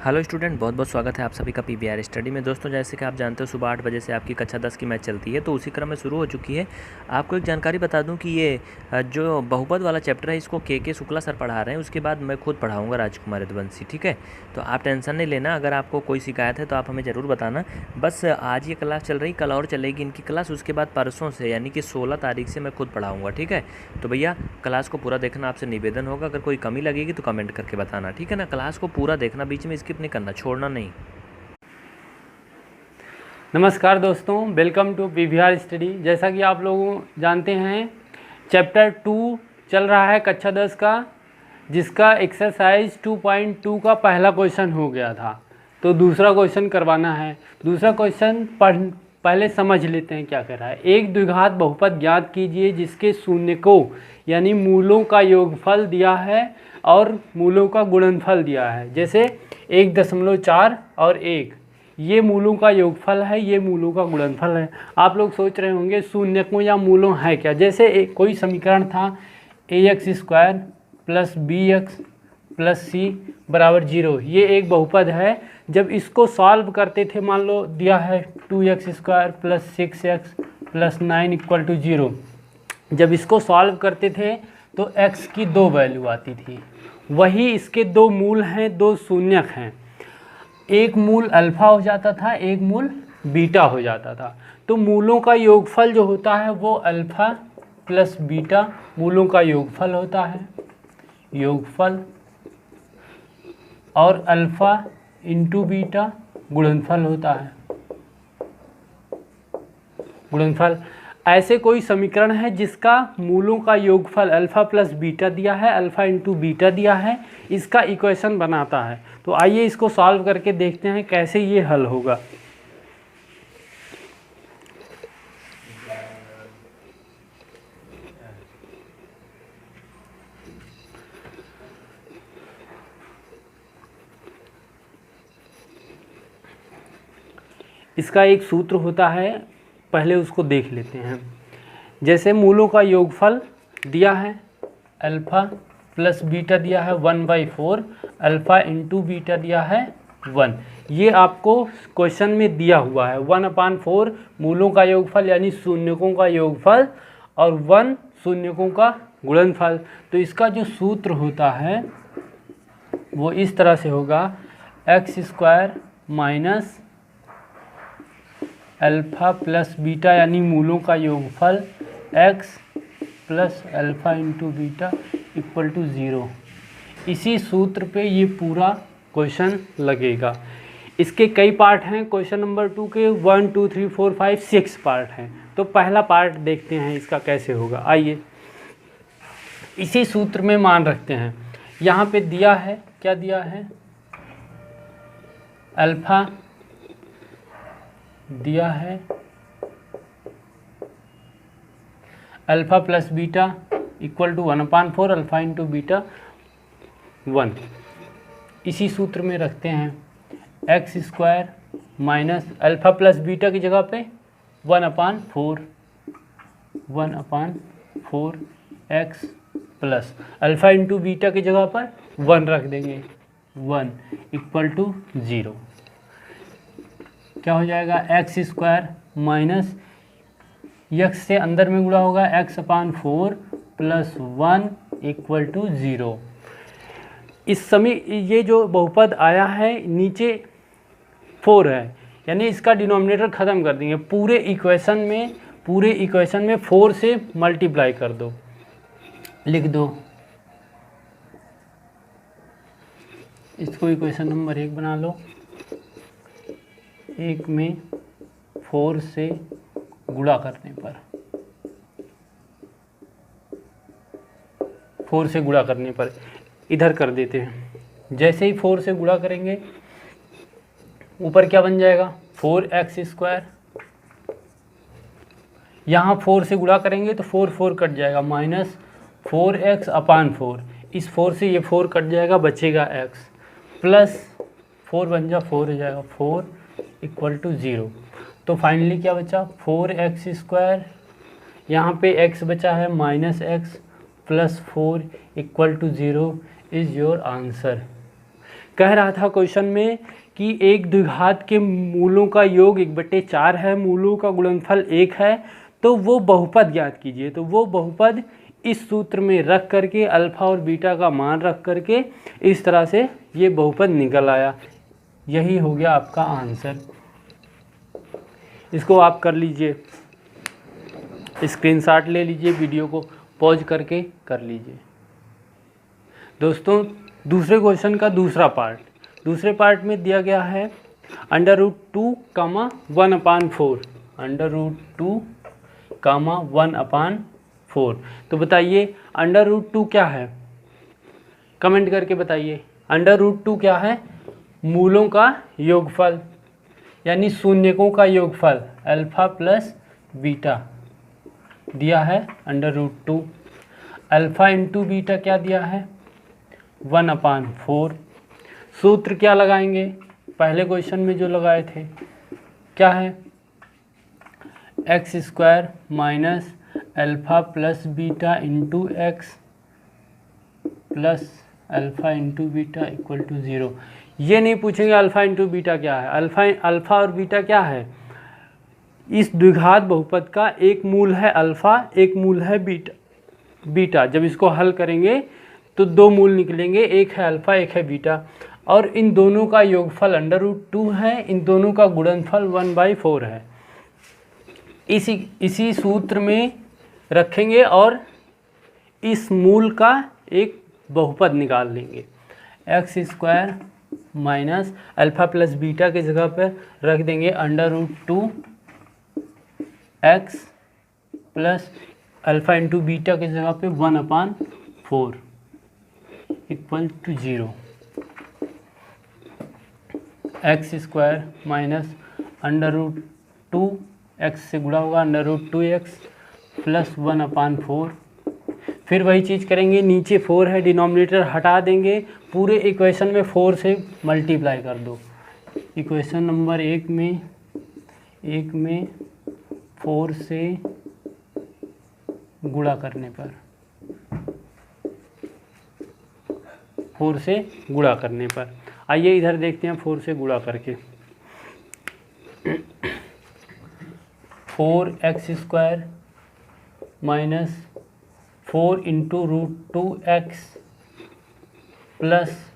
Hello student, बहुत बहुत स्वागत है आप सभी का पीवीआर स्टडी में। दोस्तों, जैसे कि आप जानते हो सुबह 8 बजे से आपकी कक्षा 10 की मैच चलती है, तो उसी क्रम में शुरू हो चुकी है। आपको एक जानकारी बता दूं कि ये जो बहुपद वाला चैप्टर है इसको के शुक्ला सर पढ़ा रहे हैं। उसके बाद मैं खुद पढ़ाऊंगा राजकुमार यदुवंशी। ठीक है, तो आप टेंशन नहीं लेना। अगर आपको कोई शिकायत है तो आप हमें ज़रूर बताना। बस आज ये क्लास चल रही, कल और चलेगी इनकी क्लास। उसके बाद परसों से यानी कि 16 तारीख से मैं खुद पढ़ाऊँगा। ठीक है, तो भैया क्लास को पूरा देखना आपसे निवेदन होगा। अगर कोई कमी लगेगी तो कमेंट करके बताना, ठीक है ना। क्लास को पूरा देखना, बीच में स्किप नहीं करना, छोड़ना नहीं। नमस्कार दोस्तों, वेलकम टू पीवीआर स्टडी। जैसा कि आप लोग जानते हैं चैप्टर 2 चल रहा है कक्षा 10 का, जिसका एक्सरसाइज 2.2 का पहला क्वेश्चन हो गया था। तो दूसरा क्वेश्चन करवाना है। दूसरा क्वेश्चन पहले समझ लेते हैं क्या कह रहा है। एक द्विघात बहुपद ज्ञात कीजिए जिसके शून्यकों यानी मूलों का योगफल दिया है और मूलों का गुणनफल दिया है। जैसे 1.4 और 1, ये मूलों का योगफल है, ये मूलों का गुणनफल है। आप लोग सोच रहे होंगे शून्यकों या मूलों है क्या। जैसे कोई समीकरण था ax² + bx + c = 0। ये एक बहुपद है। जब इसको सॉल्व करते थे, मान लो दिया है 2x² + 6x + 9 = 0। जब इसको सॉल्व करते थे तो x की 2 वैल्यू आती थी। वही इसके 2 मूल हैं, 2 शून्यक हैं। एक मूल अल्फ़ा हो जाता था, एक मूल बीटा हो जाता था। तो मूलों का योगफल जो होता है वो अल्फ़ा + बीटा मूलों का योगफल होता है, योगफल, और अल्फ़ा × बीटा गुणनफल होता है, गुणनफल। ऐसे कोई समीकरण है जिसका मूलों का योगफल अल्फ़ा + बीटा दिया है, अल्फ़ा × बीटा दिया है, इसका इक्वेशन बनाता है। तो आइए इसको सॉल्व करके देखते हैं कैसे ये हल होगा। इसका एक सूत्र होता है, पहले उसको देख लेते हैं। जैसे मूलों का योगफल दिया है, अल्फ़ा + बीटा दिया है 1/4, अल्फ़ा × बीटा दिया है 1। ये आपको क्वेश्चन में दिया हुआ है। 1/4 मूलों का योगफल यानी शून्यकों का योगफल और 1 शून्यकों का गुणनफल। तो इसका जो सूत्र होता है वो इस तरह से होगा, x² - अल्फ़ा + बीटा यानी मूलों का योगफल x + अल्फ़ा × बीटा = 0। इसी सूत्र पे ये पूरा क्वेश्चन लगेगा। इसके कई पार्ट हैं। क्वेश्चन नंबर 2 के 1 2 3 4 5 6 पार्ट हैं। तो पहला पार्ट देखते हैं इसका कैसे होगा। आइए इसी सूत्र में मान रखते हैं। यहाँ पे दिया है, क्या दिया है, अल्फ़ा दिया है, अल्फ़ा + बीटा = 1/4, अल्फ़ा × बीटा 1। इसी सूत्र में रखते हैं x² - अल्फ़ा + बीटा की जगह पे 1/4, 1/4 x प्लस अल्फ़ा × बीटा की जगह पर 1 रख देंगे, 1 = 0। क्या हो जाएगा, x² माइनस x से अंदर में गुणा होगा x/4 + 1 = 0। इस समय ये जो बहुपद आया है नीचे 4 है, यानी इसका डिनोमिनेटर ख़त्म कर देंगे। पूरे इक्वेशन में 4 से मल्टीप्लाई कर दो, लिख दो। इसको इक्वेशन नंबर 1 बना लो। 1 में 4 से गुणा करने पर, 4 से गुणा करने पर इधर कर देते हैं। जैसे ही 4 से गुणा करेंगे ऊपर क्या बन जाएगा, 4x²। यहाँ 4 से गुणा करेंगे तो 4 4 कट जाएगा, -4x/4। इस 4 से ये 4 कट जाएगा, बचेगा x, प्लस 4 बन जा 4 हो जाएगा, 4 = 0। तो फाइनली क्या बचा, 4x²। यहाँ पे x बचा है -x + 4 = 0 इज़ योर आंसर। कह रहा था क्वेश्चन में कि एक द्विघात के मूलों का योग 1/4 है, मूलों का गुणनफल 1 है, तो वो बहुपद ज्ञात कीजिए। तो वो बहुपद इस सूत्र में रख करके अल्फ़ा और बीटा का मान रख करके इस तरह से ये बहुपद निकल आया। यही हो गया आपका आंसर। इसको आप कर लीजिए, स्क्रीनशॉट ले लीजिए, वीडियो को पॉज करके कर लीजिए। दोस्तों दूसरे क्वेश्चन का दूसरा पार्ट, दूसरे पार्ट में दिया गया है √2, 1/4, √2, 1/4। तो बताइए √2 क्या है, कमेंट करके बताइए। √2 क्या है? मूलों का योगफल, यानी शून्यकों का योगफल, अल्फ़ा प्लस बीटा दिया है √2। अल्फ़ा इंटू बीटा क्या दिया है? 1/4। सूत्र क्या लगाएंगे? पहले क्वेश्चन में जो लगाए थे, क्या है? x² minus alpha plus beta into x plus alpha into beta equal to 0। ये नहीं पूछेंगे अल्फ़ा इंटू बीटा क्या है। अल्फ़ा और बीटा क्या है? इस द्विघात बहुपद का एक मूल है अल्फ़ा, एक मूल है बीटा। जब इसको हल करेंगे तो दो मूल निकलेंगे, एक है अल्फ़ा, एक है बीटा, और इन दोनों का योगफल √2 है, इन दोनों का गुणनफल 1/4 है। इसी सूत्र में रखेंगे और इस मूल का एक बहुपद निकाल लेंगे। x² minus alpha plus beta के जगह पर रख देंगे √2 x plus alpha into beta के जगह पे 1/4 equal to 0। x² minus √2 x से गुणा होगा √2x प्लस 1/4। फिर वही चीज़ करेंगे, नीचे 4 है, डिनोमिनेटर हटा देंगे, पूरे इक्वेशन में 4 से मल्टीप्लाई कर दो। इक्वेशन नंबर 1 में 4 से गुणा करने पर, 4 से गुणा करने पर, आइए इधर देखते हैं 4 से गुणा करके। 4x² minus 4 into √2x plus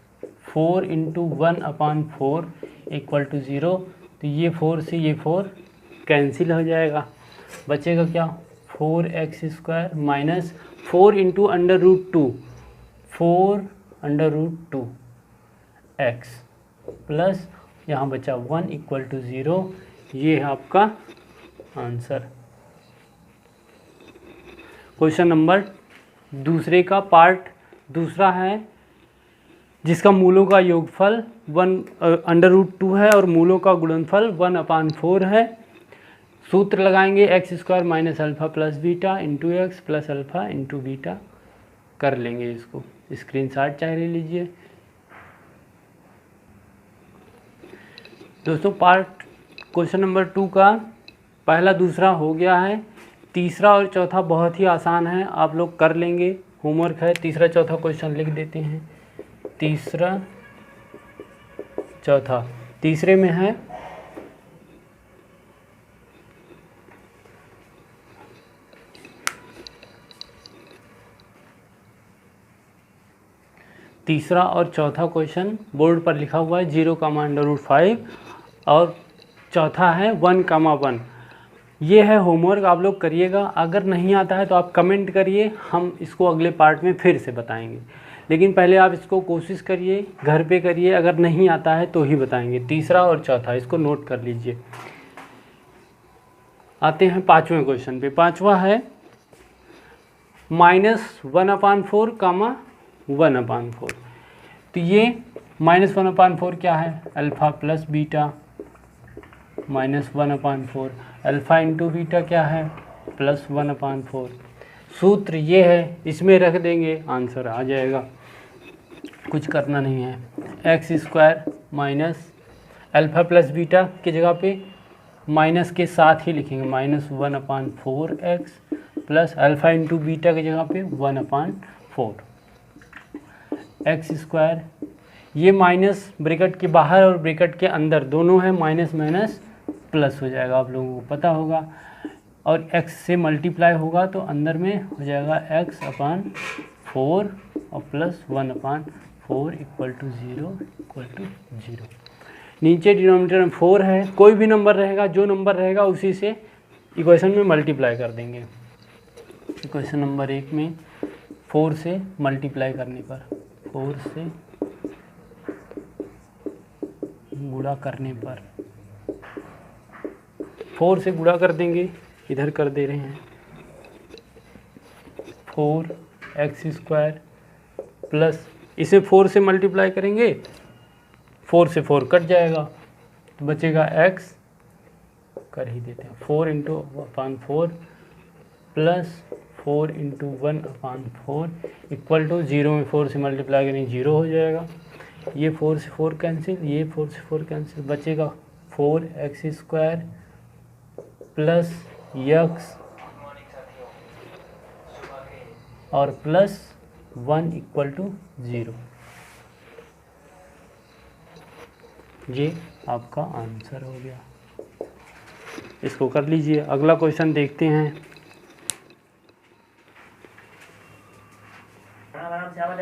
4 into 1/4 equal to 0। तो ये 4 से ये 4 कैंसिल हो जाएगा, बचेगा क्या? 4x² minus 4 into √2, 4 √2x plus यहाँ बचा 1 इक्वल टू 0। ये है आपका आंसर। क्वेश्चन नंबर दूसरे का पार्ट दूसरा है, जिसका मूलों का योगफल √2 है और मूलों का गुणनफल 1/4 है। सूत्र लगाएंगे x² minus alpha plus beta into x plus alpha into beta, कर लेंगे इसको, स्क्रीनशॉट चाहे ले लीजिए। दोस्तों पार्ट क्वेश्चन नंबर 2 का पहला दूसरा हो गया है, तीसरा और चौथा बहुत ही आसान है, आप लोग कर लेंगे, होमवर्क है। तीसरा चौथा क्वेश्चन लिख देते हैं। तीसरा चौथा, तीसरे में है तीसरा और चौथा क्वेश्चन बोर्ड पर लिखा हुआ है 0, √5 और चौथा है 1, 1। ये है होमवर्क, आप लोग करिएगा। अगर नहीं आता है तो आप कमेंट करिए, हम इसको अगले पार्ट में फिर से बताएंगे, लेकिन पहले आप इसको कोशिश करिए, घर पे करिए, अगर नहीं आता है तो ही बताएंगे। तीसरा और चौथा इसको नोट कर लीजिए। आते हैं पाँचवें क्वेश्चन पे। पाँचवा है -1/4, 1/4। तो ये -1/4 क्या है? Alpha plus beta -1/4, alpha into beta क्या है? प्लस 1/4। सूत्र ये है, इसमें रख देंगे, आंसर आ जाएगा, कुछ करना नहीं है। x² minus alpha plus beta की जगह पे माइनस के साथ ही लिखेंगे, -1/4x plus alpha into beta की जगह पे 1/4। x², ये माइनस ब्रैकेट के बाहर और ब्रैकेट के अंदर दोनों है, माइनस माइनस प्लस हो जाएगा, आप लोगों को पता होगा। और x से मल्टीप्लाई होगा तो अंदर में हो जाएगा x/4 और प्लस 1/4 इक्वल टू 0। नीचे डिनोमिनेटर में 4 है, कोई भी नंबर रहेगा, जो नंबर रहेगा उसी से इक्वेशन में मल्टीप्लाई कर देंगे। इक्वेशन नंबर 1 में 4 से मल्टीप्लाई करने पर, 4 से गुणा करने पर, 4 से गुणा कर देंगे, इधर कर दे रहे हैं 4x² प्लस, इसे 4 से मल्टीप्लाई करेंगे, 4 से 4 कट जाएगा तो बचेगा x, कर ही देते हैं 4/4 प्लस 4/1/4 इक्वल टू 0 में 4 से मल्टीप्लाई करेंगे 0 हो जाएगा। ये 4 से 4 कैंसिल, ये 4 से 4 कैंसिल, बचेगा 4x² प्लस x और प्लस 1 इक्वल टू 0। ये आपका आंसर हो गया। इसको कर लीजिए। अगला क्वेश्चन देखते हैं।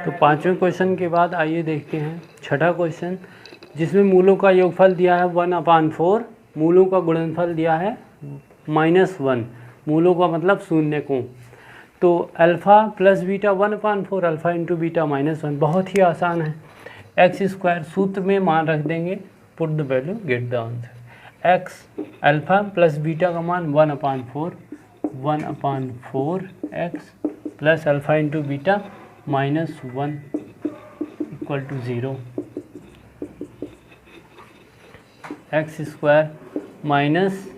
तो पांचवें क्वेश्चन के बाद आइए देखते हैं छठा क्वेश्चन, जिसमें मूलों का योगफल दिया है 1/4, मूलों का गुणनफल दिया है -1, मूलों का मतलब शून्य को। तो alpha plus beta 1/4, alpha into beta -1, बहुत ही आसान है। x² सूत्र में मान रख देंगे, put the value get the answer. x alpha plus beta का मान 1/4 x plus alpha into beta -1 equal to 0। x² minus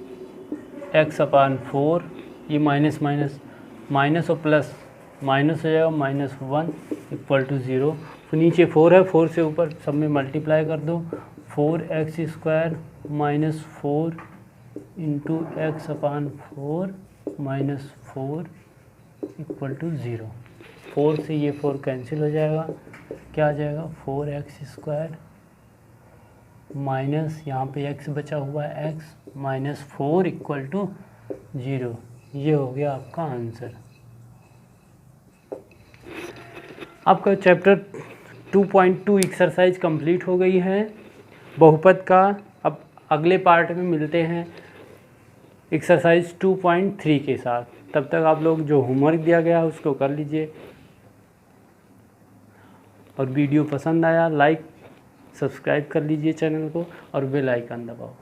x/4, ये माइनस माइनस माइनस और प्लस माइनस हो जाएगा, -1 इक्वल टू 0। तो नीचे 4 है, 4 से ऊपर सब में मल्टीप्लाई कर दो, 4x² -4 into x/4 -4 equal to 0। 4 से ये 4 कैंसिल हो जाएगा, क्या आ जाएगा 4x² माइनस यहाँ पे x बचा हुआ है x -4 इक्वल टू 0। ये हो गया आपका आंसर। आपका चैप्टर 2.2 एक्सरसाइज कंप्लीट हो गई है बहुपद का। अब अगले पार्ट में मिलते हैं एक्सरसाइज 2.3 के साथ। तब तक आप लोग जो होमवर्क दिया गया है उसको कर लीजिए, और वीडियो पसंद आया लाइक सब्सक्राइब कर लीजिए चैनल को और बेल आइकन दबाओ।